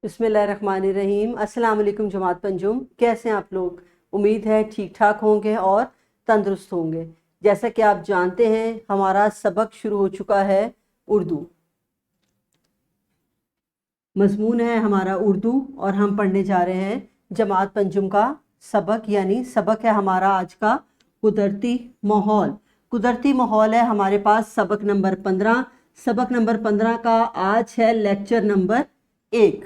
बिस्मिल्लाहिर्रहमानिर्रहीम। अस्सलाम वालेकुम जमात पंजुम। कैसे हैं आप लोग? उम्मीद है ठीक ठाक होंगे और तंदुरुस्त होंगे। जैसा कि आप जानते हैं हमारा सबक शुरू हो चुका है उर्दू। मजमून है हमारा उर्दू और हम पढ़ने जा रहे हैं जमात पंजुम का सबक, यानी सबक है हमारा आज का कुदरती माहौल। कुदरती माहौल है हमारे पास सबक नंबर 15। सबक नंबर 15 का आज है लेक्चर नंबर 1।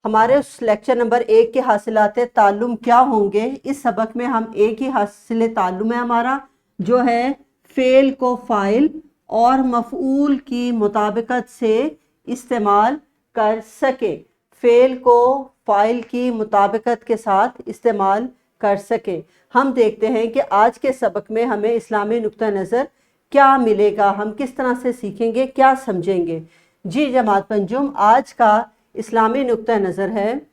हमारे उस लेक्चर नंबर 1 के हासिलात ताल्लुम क्या होंगे? इस सबक में हम एक ही हासिल ताल्लुम है हमारा, जो है फ़ेल को फ़ाइल और मफ़ऊल की मुताबिकत से इस्तेमाल कर सके। फ़ेल को फ़ाइल की मुताबिकत के साथ इस्तेमाल कर सके। हम देखते हैं कि आज के सबक में हमें इस्लामी नुक्ता नज़र क्या मिलेगा, हम किस तरह से सीखेंगे, क्या समझेंगे। जी जमात पंजुम, आज का इस्लामी नुक्ता नज़र है,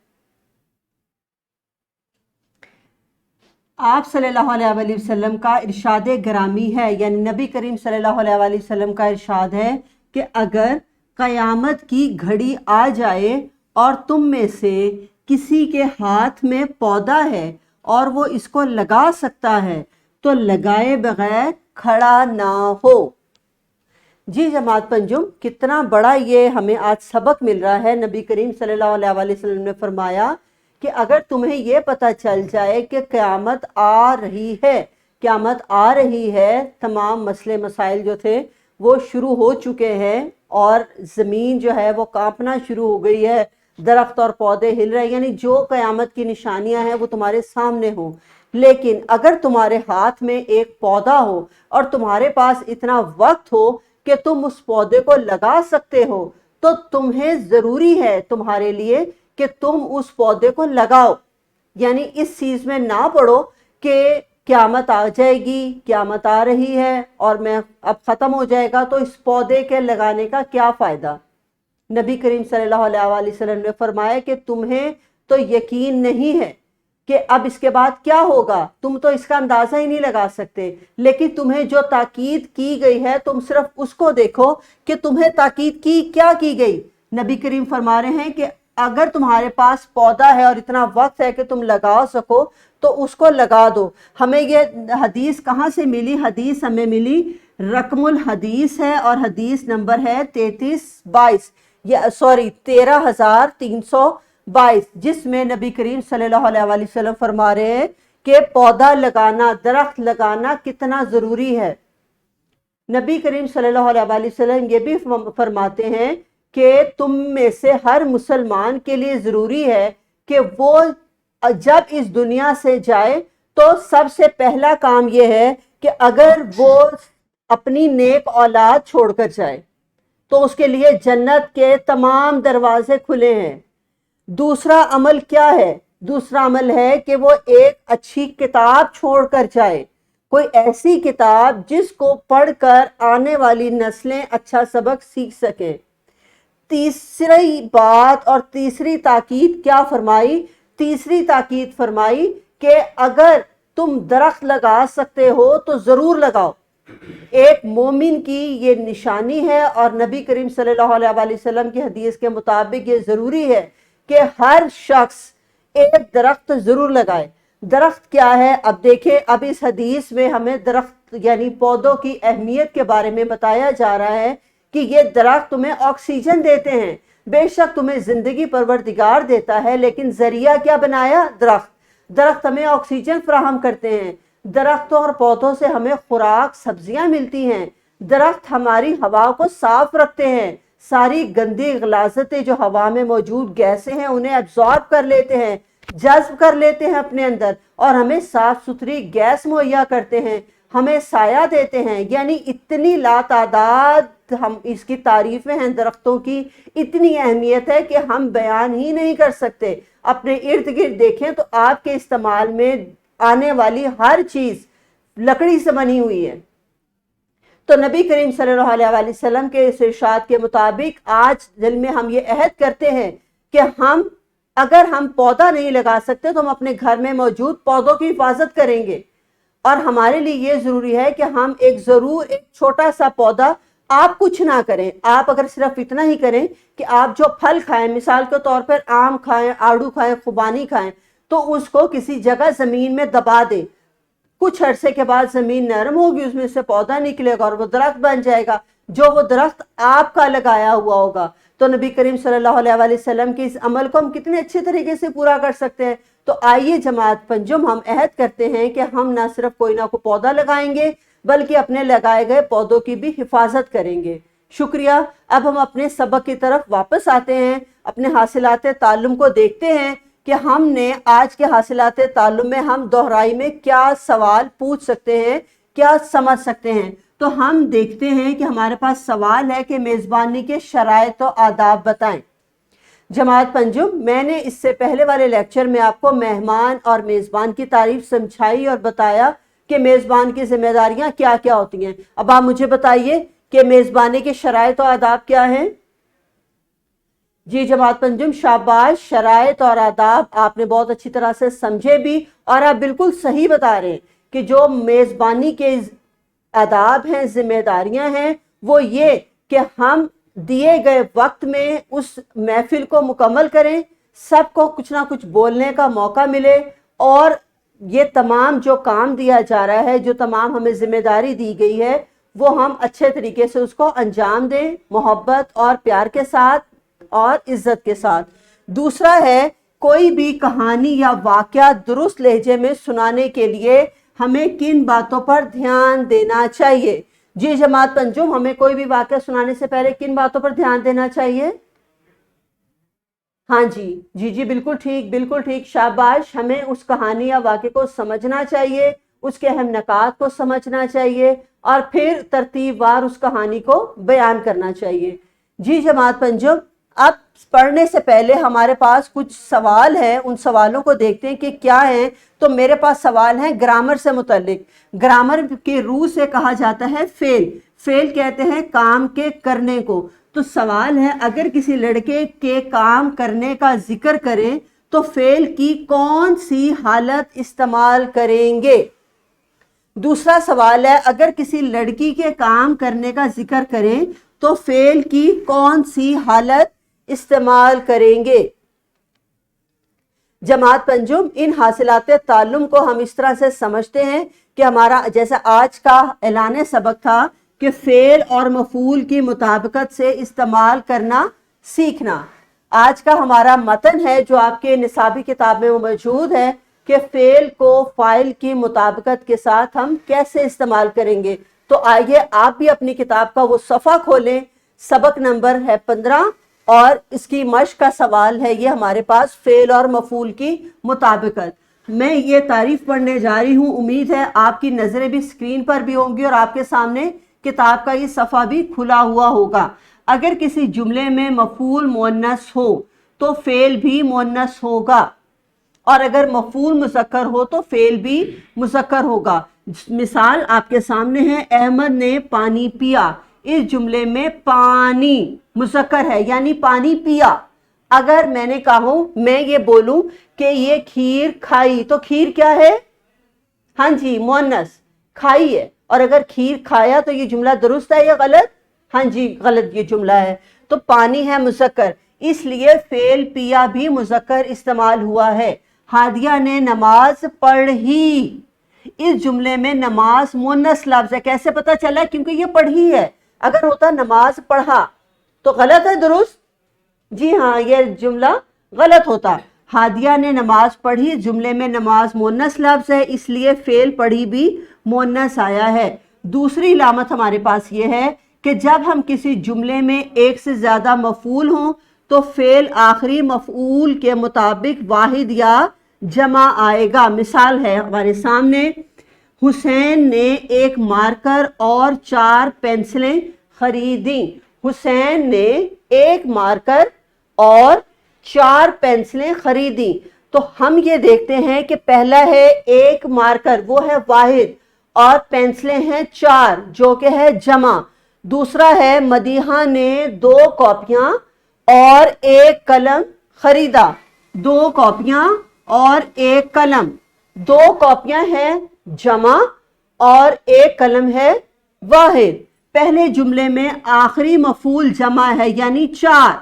आप सल्लल्लाहु अलैहि वसल्लम का इरशाद ग्रामी है, यानी नबी करीम सल्लल्लाहु अलैहि वसल्लम का इरशाद है कि अगर क़यामत की घड़ी आ जाए और तुम में से किसी के हाथ में पौधा है और वो इसको लगा सकता है तो लगाए बगैर खड़ा ना हो। जी जमात पंजुम, कितना बड़ा ये हमें आज सबक मिल रहा है। नबी करीम सल्लल्लाहु अलैहि वसल्लम ने फरमाया कि अगर तुम्हें ये पता चल जाए कि क़यामत आ रही है, क़यामत आ रही है, तमाम मसले मसाइल जो थे वो शुरू हो चुके हैं और ज़मीन जो है वो कांपना शुरू हो गई है, दरख्त और पौधे हिल रहे हैं, यानी जो क़यामत की निशानियां हैं वो तुम्हारे सामने हो, लेकिन अगर तुम्हारे हाथ में एक पौधा हो और तुम्हारे पास इतना वक्त हो कि तुम उस पौधे को लगा सकते हो, तो तुम्हें ज़रूरी है तुम्हारे लिए कि तुम उस पौधे को लगाओ। यानी इस चीज़ में ना पड़ो कि क़यामत आ जाएगी, क़यामत आ रही है और मैं अब ख़त्म हो जाएगा तो इस पौधे के लगाने का क्या फ़ायदा। नबी करीम सल्लल्लाहु अलैहि वसल्लम ने फरमाया कि तुम्हें तो यकीन नहीं है कि अब इसके बाद क्या होगा, तुम तो इसका अंदाज़ा ही नहीं लगा सकते, लेकिन तुम्हें जो ताकीद की गई है तुम सिर्फ उसको देखो कि तुम्हें ताकीद की क्या की गई। नबी करीम फरमा रहे हैं कि अगर तुम्हारे पास पौधा है और इतना वक्त है कि तुम लगा सको तो उसको लगा दो। हमें ये हदीस कहाँ से मिली? हदीस हमें मिली, रकमुल हदीस है और हदीस नंबर है 13,322, जिसमें नबी करीम सल्लल्लाहु अलैहि वसल्लम फरमा रहे हैं कि पौधा लगाना, दरख्त लगाना कितना ज़रूरी है। नबी करीम सल्लल्लाहु अलैहि वसल्लम ये भी फरमाते हैं कि तुम में से हर मुसलमान के लिए ज़रूरी है कि वो जब इस दुनिया से जाए तो सबसे पहला काम ये है कि अगर वो अपनी नेक औलाद छोड़कर जाए तो उसके लिए जन्नत के तमाम दरवाजे खुले हैं। दूसरा अमल क्या है? दूसरा अमल है कि वो एक अच्छी किताब छोड़कर जाए, कोई ऐसी किताब जिसको पढ़कर आने वाली नस्लें अच्छा सबक सीख सकें। तीसरी बात और तीसरी ताकीद क्या फरमाई? तीसरी ताकीद फरमाई कि अगर तुम दरख्त लगा सकते हो तो ज़रूर लगाओ। एक मोमिन की ये निशानी है और नबी करीम सल्लल्लाहु अलैहि वसल्लम की हदीस के मुताबिक ये ज़रूरी है कि हर शख्स एक दरख्त ज़रूर लगाए। दरख्त क्या है? अब देखें, अब इस हदीस में हमें दरख्त यानी पौधों की अहमियत के बारे में बताया जा रहा है कि ये दरख्त तुम्हें ऑक्सीजन देते हैं। बेशक तुम्हें ज़िंदगी परवरदिगार देता है, लेकिन ज़रिया क्या बनाया? दरख्त। दरख्त हमें ऑक्सीजन फराहम करते हैं। दरख्तों और पौधों से हमें खुराक सब्जियां मिलती हैं। दरख्त हमारी हवा को साफ रखते हैं। सारी गंदी गलाजतें जो हवा में मौजूद गैसें हैं उन्हें एब्जॉर्ब कर लेते हैं, जज्ब कर लेते हैं अपने अंदर और हमें साफ सुथरी गैस मुहैया करते हैं, हमें साया देते हैं। यानी इतनी लातादाद हम इसकी तारीफें हैं दरख्तों की, इतनी अहमियत है कि हम बयान ही नहीं कर सकते। अपने इर्द गिर्द देखें तो आपके इस्तेमाल में आने वाली हर चीज लकड़ी से बनी हुई है। तो नबी करीम सल्लल्लाहु अलैहि वसल्लम के इस इरशाद के मुताबिक आज दिल में हम ये अहद करते हैं कि हम अगर हम पौधा नहीं लगा सकते तो हम अपने घर में मौजूद पौधों की हिफाजत करेंगे। और हमारे लिए ये ज़रूरी है कि हम एक छोटा सा पौधा आप कुछ ना करें, आप अगर सिर्फ इतना ही करें कि आप जो फल खाएं, मिसाल के तौर पर आम खाएं, आड़ू खाएं, खुबानी खाएं, तो उसको किसी जगह जमीन में दबा दें। कुछ अरसे के बाद जमीन नरम होगी, उसमें से पौधा निकलेगा और वो दरख्त बन जाएगा, जो वो दरख्त आपका लगाया हुआ होगा। तो नबी करीम सल्लल्लाहु अलैहि वसल्लम के इस अमल को हम कितने अच्छे तरीके से पूरा कर सकते हैं। तो आइए जमात पंजुम, हम अहद करते हैं कि हम ना सिर्फ कोई ना कोई पौधा लगाएंगे बल्कि अपने लगाए गए पौधों की भी हिफाजत करेंगे। शुक्रिया। अब हम अपने सबक की तरफ वापस आते हैं, अपने हासिलात ताल्लुम को देखते हैं कि हमने आज के हासिलात ताल्लुम में हम दोहराई में क्या सवाल पूछ सकते हैं, क्या समझ सकते हैं। तो हम देखते हैं कि हमारे पास सवाल है कि मेज़बानी के शराइत और आदाब बताएं। जमात पंजुम, मैंने इससे पहले वाले लेक्चर में आपको मेहमान और मेज़बान की तारीफ समझाई और बताया कि मेज़बान की जिम्मेदारियां क्या क्या होती हैं। अब आप मुझे बताइए कि मेज़बानी के शराइत और आदाब क्या हैं। जी जमात पंजुम, शाबाश, शराइत और आदाब आपने बहुत अच्छी तरह से समझे भी, और आप बिल्कुल सही बता रहे हैं कि जो मेज़बानी के आदाब हैं, जिम्मेदारियां हैं, वो ये कि हम दिए गए वक्त में उस महफिल को मुकम्मल करें, सबको कुछ ना कुछ बोलने का मौका मिले, और ये तमाम जो काम दिया जा रहा है, जो तमाम हमें जिम्मेदारी दी गई है, वो हम अच्छे तरीके से उसको अंजाम दें, मोहब्बत और प्यार के साथ और इज्जत के साथ। दूसरा है, कोई भी कहानी या वाकया दुरुस्त लहजे में सुनाने के लिए हमें किन बातों पर ध्यान देना चाहिए। जी जमात पंजुम, हमें कोई भी वाकया सुनाने से पहले किन बातों पर ध्यान देना चाहिए। हाँ जी जी जी, बिल्कुल ठीक, बिल्कुल ठीक, शाबाश। हमें उस कहानी या वाक़े को समझना चाहिए, उसके अहम नकात को समझना चाहिए, और फिर तरतीबवार उस कहानी को बयान करना चाहिए। जी जमात पंजुम, अब पढ़ने से पहले हमारे पास कुछ सवाल हैं, उन सवालों को देखते हैं कि क्या हैं। तो मेरे पास सवाल है ग्रामर से मुतल्लिक। ग्रामर के रूह से कहा जाता है फेल। फेल कहते हैं काम के करने को। तो सवाल है, अगर किसी लड़के के काम करने का जिक्र करें तो फेल की कौन सी हालत इस्तेमाल करेंगे। दूसरा सवाल है, अगर किसी लड़की के काम करने का जिक्र करें तो फेल की कौन सी हालत इस्तेमाल करेंगे। जमात पंजुम, इन हासिलात ताल्लुम को हम इस तरह से समझते हैं कि हमारा जैसा आज का ऐलान सबक था कि फेल और मफूल की मुताबिकत से इस्तेमाल करना सीखना। आज का हमारा मतन है जो आपके निसाबी किताब में मौजूद है कि फेल को फाइल की मुताबिकत के साथ हम कैसे इस्तेमाल करेंगे। तो आइए आप भी अपनी किताब का वो सफ़ा खोलें, सबक नंबर है 15, और इसकी मश्क का सवाल है ये हमारे पास, फेल और मफूल की मुताबिकत। मैं ये तारीफ पढ़ने जा रही हूँ, उम्मीद है आपकी नज़रें भी स्क्रीन पर भी होंगी और आपके सामने किताब का ये सफ़ा भी खुला हुआ होगा। अगर किसी जुमले में मफूल मुअन्नस हो तो फेल भी मुअन्नस होगा, और अगर मफूल मुज़क्कर हो तो फेल भी मुज़क्कर होगा। मिसाल आपके सामने है, अहमद ने पानी पिया। इस जुमले में पानी मुज़क्कर है, यानी पानी पिया। अगर मैंने कहा, मैं ये बोलूं कि ये खीर खाई, तो खीर क्या है। हाँ जी, मुअन्नस, खाई है। और अगर खीर खाया तो ये जुमला दुरुस्त है या गलत। हाँ जी, गलत ये जुमला है। तो पानी है मुज़क्कर, इसलिए फेल पिया भी मुज़क्कर इस्तेमाल हुआ है। हादिया ने नमाज पढ़ी। इस जुमले में नमाज मुअन्नस लफ्ज़ है। कैसे पता चला? क्योंकि ये पढ़ी है। अगर होता नमाज पढ़ा तो गलत है, दुरुस्त। जी हाँ, ये जुमला गलत होता। हादिया ने नमाज पढ़ी, जुमले में नमाज मुअन्नस लफ्ज़ है, इसलिए फेल पढ़ी भी मुअन्नस आया है। दूसरी इलामत हमारे पास ये है कि जब हम किसी जुमले में एक से ज़्यादा मफूल हों तो फेल आखिरी मफूल के मुताबिक वाहिद या जमा आएगा। मिसाल है हमारे सामने, हुसैन ने एक मार्कर और 4 पेंसिलें खरीदी। हुसैन ने एक मार्कर और 4 पेंसिलें खरीदी। तो हम ये देखते हैं कि पहला है एक मार्कर, वो है वाहिद, और पेंसिलें हैं 4 जो कि है जमा। दूसरा है मदीहा ने 2 कॉपियां और 1 कलम खरीदा। 2 कॉपियां और 1 कलम, 2 कॉपियां हैं जमा और 1 कलम है वाहिद। पहले जुमले में आखिरी मफूल जमा है यानी 4,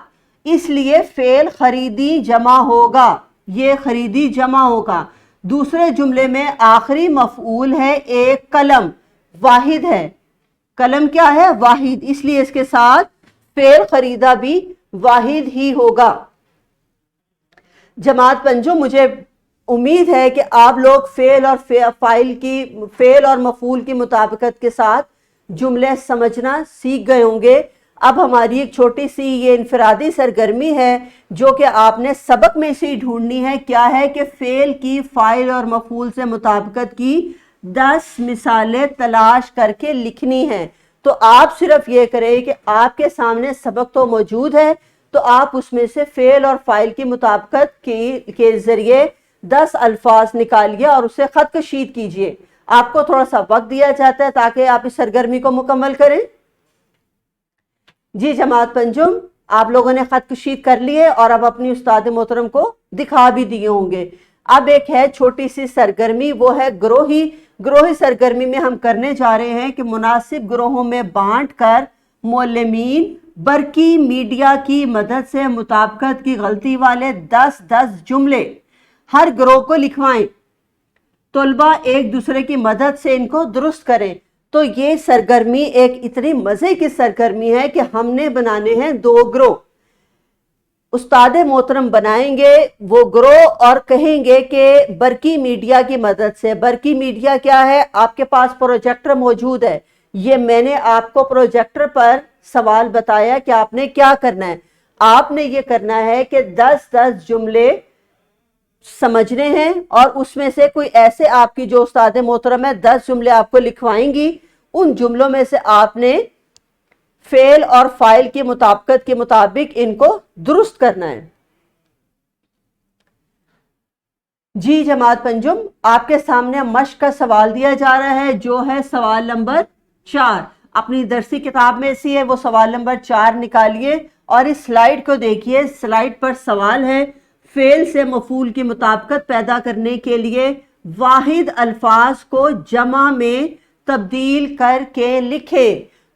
इसलिए फेल खरीदी जमा होगा, ये खरीदी जमा होगा। दूसरे जुमले में आखिरी मफूल है एक कलम, वाहिद है, कलम क्या है? वाहिद, इसलिए इसके साथ फेल खरीदा भी वाहिद ही होगा। जमात पंजो, मुझे उम्मीद है कि आप लोग फेल और मफूल की मुताबिकत के साथ जुमले समझना सीख गए होंगे। अब हमारी एक छोटी सी ये इनफरादी सरगर्मी है जो कि आपने सबक में से ढूंढनी है। क्या है कि फेल की, फाइल और मफूल से मुताबिकत की 10 मिसालें तलाश करके लिखनी है। तो आप सिर्फ ये करें कि आपके सामने सबक तो मौजूद है, तो आप उसमें से फेल और फाइल की मुताबिकत के जरिए 10 अल्फाज निकालिए और उसे खत कशीद कीजिए। आपको थोड़ा सा वक्त दिया जाता है ताकि आप इस सरगर्मी को मुकम्मल करें। जी जमात पंजुम, आप लोगों ने खत कशीद कर लिए और अब अपनी उस्ताद मोहतरम को दिखा भी दिए होंगे। अब एक है छोटी सी सरगर्मी, वो है ग्रोही सरगर्मी में हम करने जा रहे हैं कि मुनासिब ग्रोहों में बांट कर मुअल्लिमीन बरकी मीडिया की मदद से मुताबिकत की गलती वाले 10-10 जुमले हर ग्रोह को लिखवाएं। तलबा एक दूसरे की मदद से इनको दुरुस्त करें। तो ये सरगर्मी एक इतनी मज़े की सरगर्मी है कि हमने बनाने हैं 2 ग्रोह। उस्ताद मोहतरम बनाएंगे वो ग्रोह और कहेंगे कि बरकी मीडिया की मदद से। बरकी मीडिया क्या है? आपके पास प्रोजेक्टर मौजूद है, ये मैंने आपको प्रोजेक्टर पर सवाल बताया कि आपने क्या करना है। आपने ये करना है कि 10-10 जुमले समझने हैं और उसमें से कोई ऐसे आपकी जो उस्ताद मोहतरम है 10 जुमले आपको लिखवाएंगी, उन जुमलों में से आपने फेल और फाइल की मुताबिकत के मुताबिक इनको दुरुस्त करना है। जी जमात पंजुम, आपके सामने मश्क का सवाल दिया जा रहा है जो है सवाल नंबर 4। अपनी दरसी किताब में से है वो सवाल नंबर 4 निकालिए और इस स्लाइड को देखिए। स्लाइड पर सवाल है, फेल से मफूल की मुताबिकत पैदा करने के लिए वाहिद अल्फाज को जमा में तब्दील करके लिखे।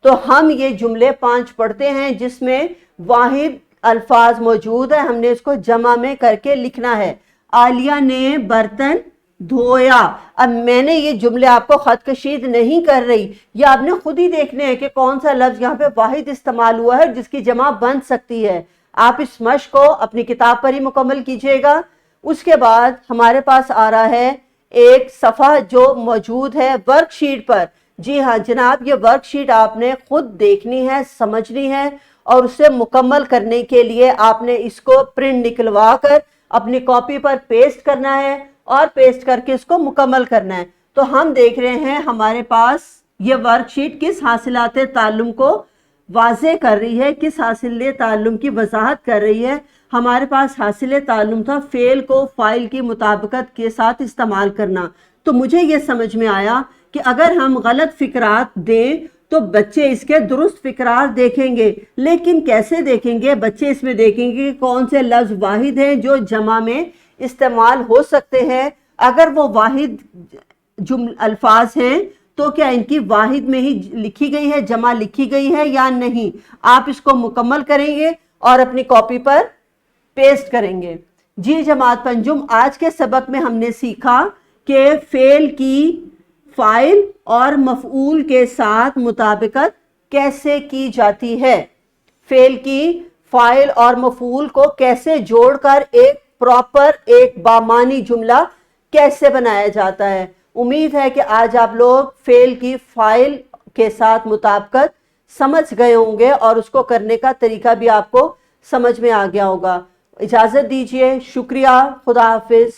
तो हम ये जुमले 5 पढ़ते हैं जिसमें वाहिद अल्फाज मौजूद है, हमने इसको जमा में करके लिखना है। आलिया ने बर्तन धोया। अब मैंने ये जुमले आपको खत कशीद नहीं कर रही, ये आपने खुद ही देखने हैं कि कौन सा लफ्ज यहाँ पे वाहिद इस्तेमाल हुआ है जिसकी जमा बन सकती है। आप इस मश्क को अपनी किताब पर ही मुकम्मल कीजिएगा। उसके बाद हमारे पास आ रहा है एक सफ़ा जो मौजूद है वर्कशीट पर। जी हाँ जनाब, ये वर्कशीट आपने खुद देखनी है, समझनी है और उसे मुकम्मल करने के लिए आपने इसको प्रिंट निकलवा कर अपनी कॉपी पर पेस्ट करना है और पेस्ट करके इसको मुकम्मल करना है। तो हम देख रहे हैं हमारे पास ये वर्कशीट किस हासिलात ताल्लुम को वाज़े कर रही है, किस हासिल ताल्लुम की वजाहत कर रही है। हमारे पास हासिल ताल्लुम था फेल को फाइल की मुताबिकत के साथ इस्तेमाल करना। तो मुझे ये समझ में आया कि अगर हम गलत फिक्रात दें तो बच्चे इसके दुरुस्त फिक्रात देखेंगे। लेकिन कैसे देखेंगे? बच्चे इसमें देखेंगे कि कौन से लफ्ज़ वाहिद हैं जो जमा में इस्तेमाल हो सकते हैं। अगर वो वाहिद अल्फाज हैं तो क्या इनकी वाहिद में ही लिखी गई है, जमा लिखी गई है या नहीं। आप इसको मुकम्मल करेंगे और अपनी कॉपी पर पेस्ट करेंगे। जी जमात पंजुम, आज के सबक में हमने सीखा कि फेल की फाइल और मफऊल के साथ मुताबिकत कैसे की जाती है। फेल की फाइल और मफऊल को कैसे जोड़कर एक प्रॉपर, एक बामानी जुमला कैसे बनाया जाता है। उम्मीद है कि आज आप लोग फेल की फाइल के साथ मुताबिकत समझ गए होंगे और उसको करने का तरीका भी आपको समझ में आ गया होगा। इजाज़त दीजिए, शुक्रिया, खुदा हाफिज़।